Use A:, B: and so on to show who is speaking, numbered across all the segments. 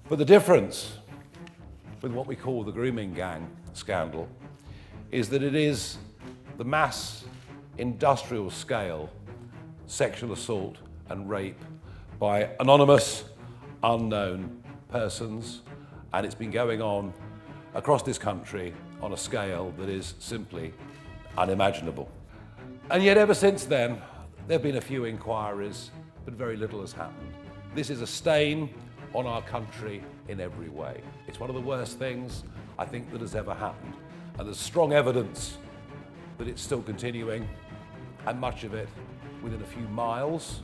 A: But the difference with what we call the grooming gang scandal is that it is the mass industrial scale sexual assault and rape by anonymous, unknown persons, and it's been going on across this country on a scale that is simply unimaginable. And yet ever since then, there have been a few inquiries, but very little has happened. This is a stain on our country in every way. It's one of the worst things I think that has ever happened. And there's strong evidence that it's still continuing, and much of it within a few miles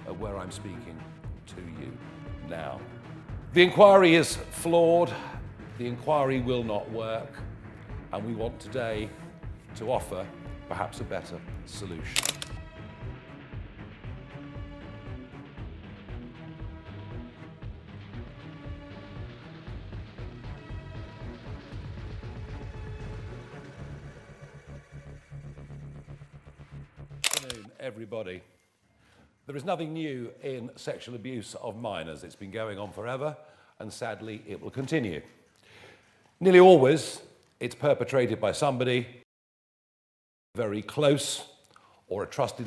A: of where I'm speaking to you now. The inquiry is flawed, the inquiry will not work, and we want today to offer perhaps a better solution. Good afternoon, everybody. There is nothing new in sexual abuse of minors. It's been going on forever, and sadly, it will continue. Nearly always, it's perpetrated by somebody very close or a trusted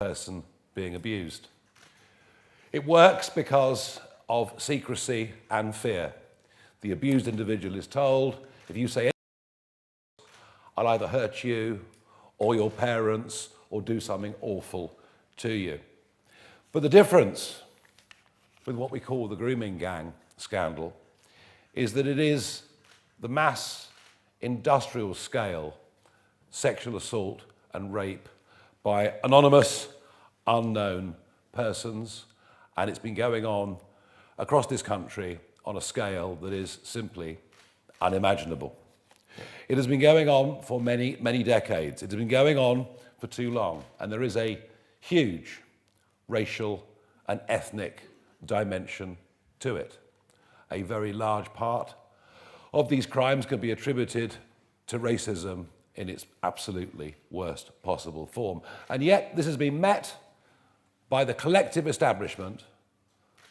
A: person being abused. It works because of secrecy and fear. The abused individual is told, if you say anything, I'll either hurt you or your parents or do something awful to you. But the difference with what we call the grooming gang scandal is that it is the mass industrial scale sexual assault and rape by anonymous, unknown persons, and it's been going on across this country on a scale that is simply unimaginable. It has been going on for many, many decades. It has been going on for too long, and there is a huge racial and ethnic dimension to it. A very large part of these crimes can be attributed to racism in its absolutely worst possible form. And yet this has been met by the collective establishment,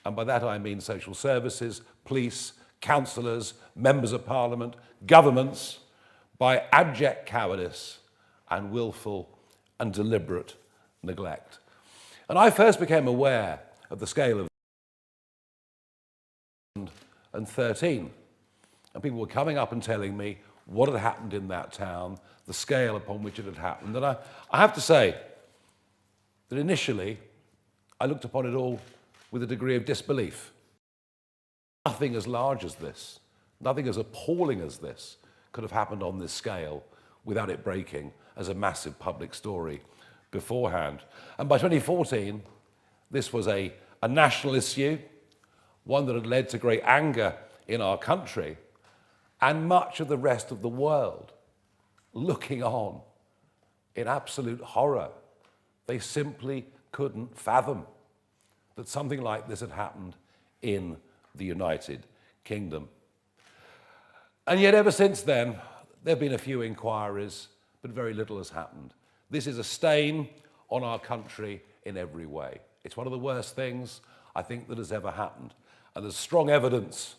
A: and by that I mean social services, police, councillors, members of parliament, governments, by abject cowardice and willful and deliberate neglect. And I first became aware of the scale of 2013, and people were coming up and telling me what had happened in that town, the scale upon which it had happened. And I have to say that initially I looked upon it all with a degree of disbelief. Nothing as large as this, nothing as appalling as this could have happened on this scale without it breaking as a massive public story beforehand. And by 2014, this was a national issue, one that had led to great anger in our country, and much of the rest of the world looking on in absolute horror. They simply couldn't fathom that something like this had happened in the United Kingdom. And yet ever since then, there have been a few inquiries, but very little has happened. This is a stain on our country in every way. It's one of the worst things I think that has ever happened. And there's strong evidence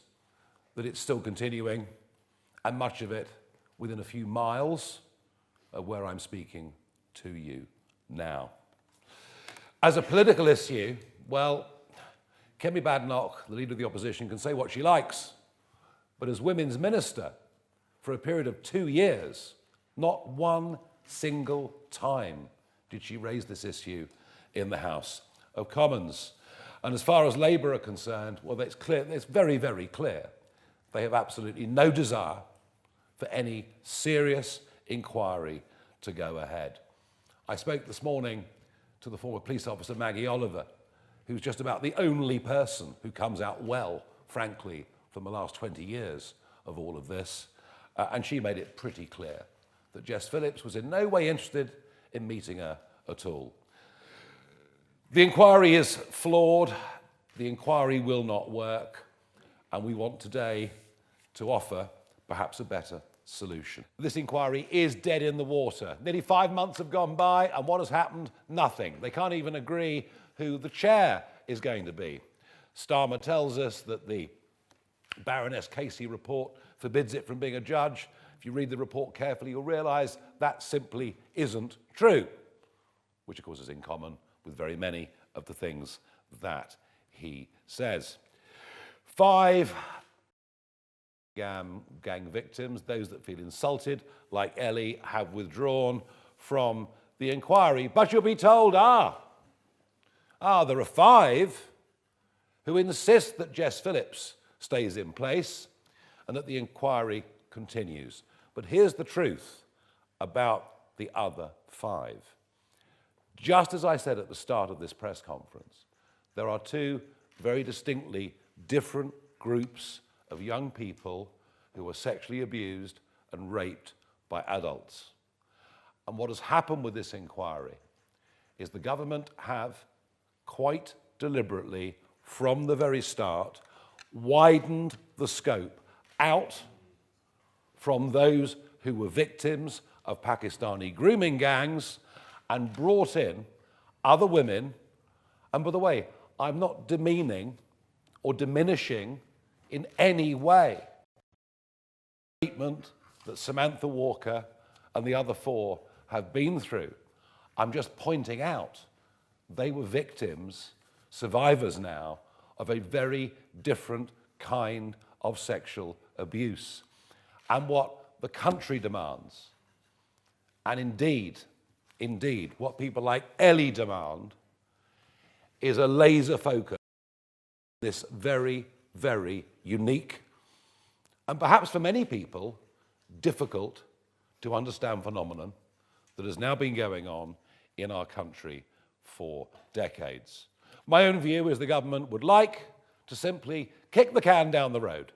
A: that it's still continuing, and much of it within a few miles of where I'm speaking to you now. As a political issue, well, Kemi Badenoch, the leader of the opposition, can say what she likes. But as Women's Minister, for a period of 2 years, not one single time did she raise this issue in the House of Commons. And as far as Labour are concerned, well, it's clear, it's very, very clear. They have absolutely no desire for any serious inquiry to go ahead. I spoke this morning to the former police officer, Maggie Oliver, who's just about the only person who comes out well, frankly, from the last 20 years of all of this. And she made it pretty clear that Jess Phillips was in no way interested in meeting her at all. The inquiry is flawed, the inquiry will not work, and we want today to offer perhaps a better solution. This inquiry is dead in the water. Nearly 5 months have gone by, and what has happened? Nothing. They can't even agree who the chair is going to be. Starmer tells us that the Baroness Casey report forbids it from being a judge. If you read the report carefully, you'll realise that simply isn't true, which of course is in common with very many of the things that he says. 5 gang victims, those that feel insulted, like Ellie, have withdrawn from the inquiry. But you'll be told, there are 5 who insist that Jess Phillips stays in place and that the inquiry continues. But here's the truth about the other 5. Just as I said at the start of this press conference, there are 2 very distinctly different groups of young people who were sexually abused and raped by adults. And what has happened with this inquiry is the government have quite deliberately, from the very start, widened the scope out from those who were victims of Pakistani grooming gangs and brought in other women. And by the way, I'm not demeaning or diminishing in any way the treatment that Samantha Walker and the other 4 have been through. I'm just pointing out they were victims, survivors now, of a very different kind of sexual abuse. And what the country demands, and indeed, what people like Ellie demand, is a laser focus on this very, very unique, and perhaps for many people, difficult to understand phenomenon that has now been going on in our country for decades. My own view is the government would like to simply kick the can down the road,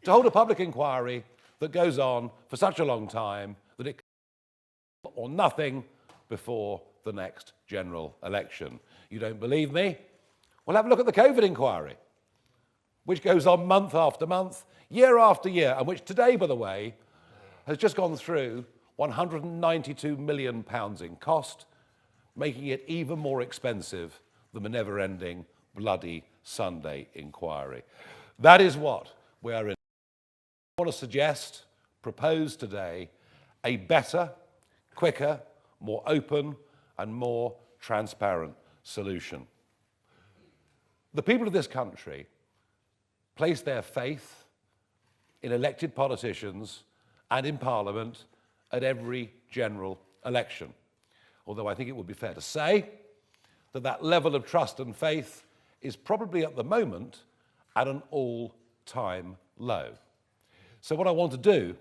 A: to hold a public inquiry that goes on for such a long time that it can or nothing before the next general election. You don't believe me? Well, have a look at the COVID inquiry, which goes on month after month, year after year, and which today, by the way, has just gone through £192 million in cost, making it even more expensive than the never-ending bloody Sunday inquiry. That is what we are in. I want to suggest, propose today, a better, quicker, more open and more transparent solution. The people of this country place their faith in elected politicians and in Parliament at every general election. Although I think it would be fair to say that that level of trust and faith is probably at the moment at an all-time low. So what I want to do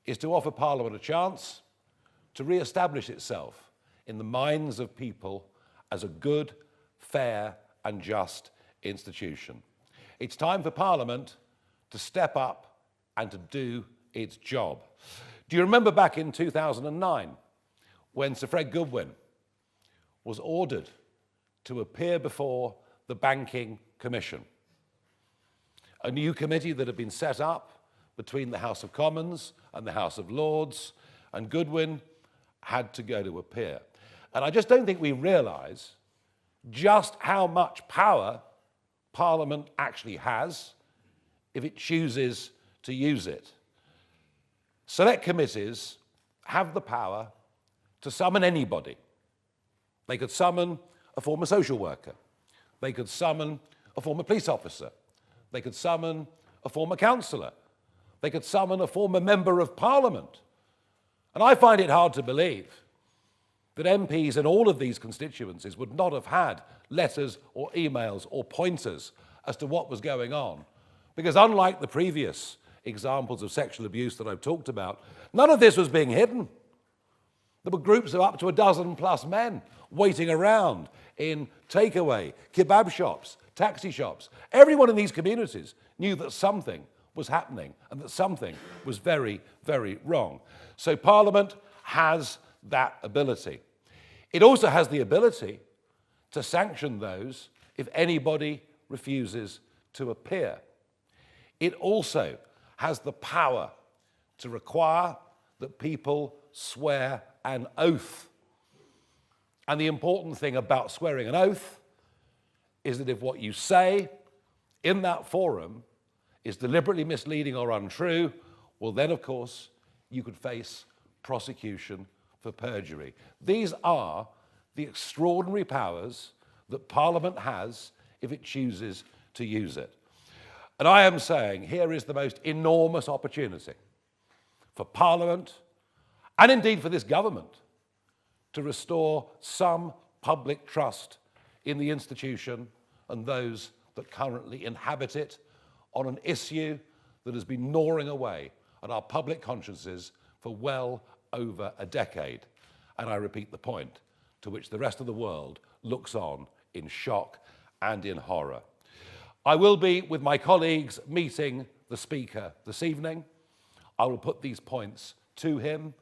A: is to offer Parliament a chance to re-establish itself in the minds of people as a good, fair and just institution. It's time for Parliament to step up and to do its job. Do you remember back in 2009 when Sir Fred Goodwin was ordered to appear before the Banking Commission, a new committee that had been set up between the House of Commons and the House of Lords, and Goodwin had to go to appear. And I just don't think we realise just how much power Parliament actually has if it chooses to use it. Select committees have the power to summon anybody. They could summon a former social worker. They could summon a former police officer. They could summon a former councillor. They could summon a former member of Parliament. And I find it hard to believe that MPs in all of these constituencies would not have had letters or emails or pointers as to what was going on. Because unlike the previous examples of sexual abuse that I've talked about, none of this was being hidden. There were groups of up to a dozen plus men waiting around in takeaway, kebab shops, taxi shops. Everyone in these communities knew that something was happening and that something was very, very wrong. So Parliament has that ability. It also has the ability to sanction those if anybody refuses to appear. It also has the power to require that people swear an oath. And the important thing about swearing an oath is that if what you say in that forum is deliberately misleading or untrue, well then, of course, you could face prosecution for perjury. These are the extraordinary powers that Parliament has if it chooses to use it. And I am saying here is the most enormous opportunity for Parliament, and indeed for this government, to restore some public trust in the institution and those that currently inhabit it on an issue that has been gnawing away at our public consciences for well over a decade. And I repeat the point, to which the rest of the world looks on in shock and in horror. I will be, with my colleagues, meeting the Speaker this evening. I will put these points to him.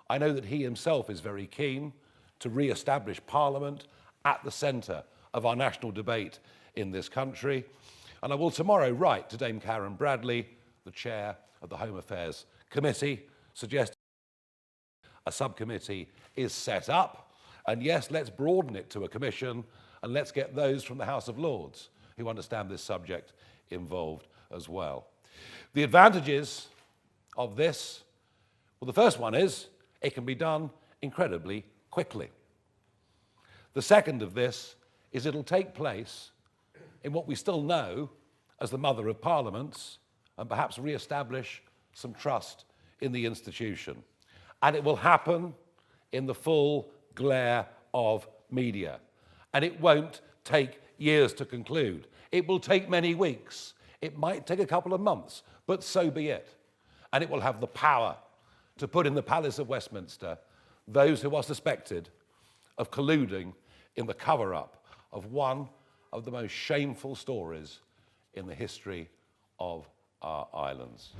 A: I know that he himself is very keen to re-establish Parliament at the centre of our national debate in this country. And I will tomorrow write to Dame Karen Bradley, the chair of the Home Affairs Committee, suggesting a subcommittee is set up. And yes, let's broaden it to a commission, and let's get those from the House of Lords who understand this subject involved as well. The advantages of this, well, the first one is it can be done incredibly quickly. The second of this is it'll take place in what we still know as the mother of parliaments, and perhaps re-establish some trust in the institution. And it will happen in the full glare of media. And it won't take years to conclude. It will take many weeks. It might take a couple of months, but so be it. And it will have the power to put in the Palace of Westminster those who are suspected of colluding in the cover-up of one of the most shameful stories in the history of our islands.